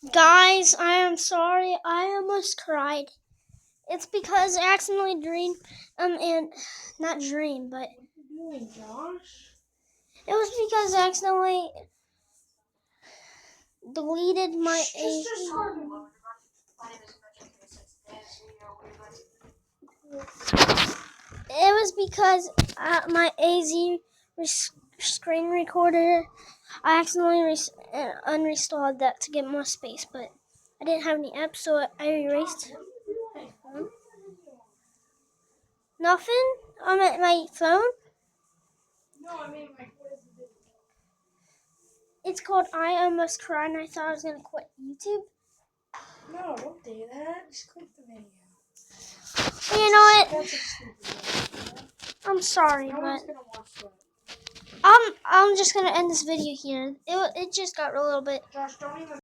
Guys, I am sorry. I almost cried. It's because I accidentally and not dream, but What are you doing, Josh? it was because I accidentally deleted my Just It was because my AZ screen recorder. I accidentally uninstalled that to get more space, but I didn't have any apps, so I erased. Nothing on my phone. No, I mean, like, what is the video? It's called I Almost Cried, and I thought I was gonna quit YouTube. No, don't do that. Just click the video. But you know what? That's a stupid video. I'm sorry, No but one's gonna watch that. I'm just gonna end this video here. It just got a little bit. Josh, don't even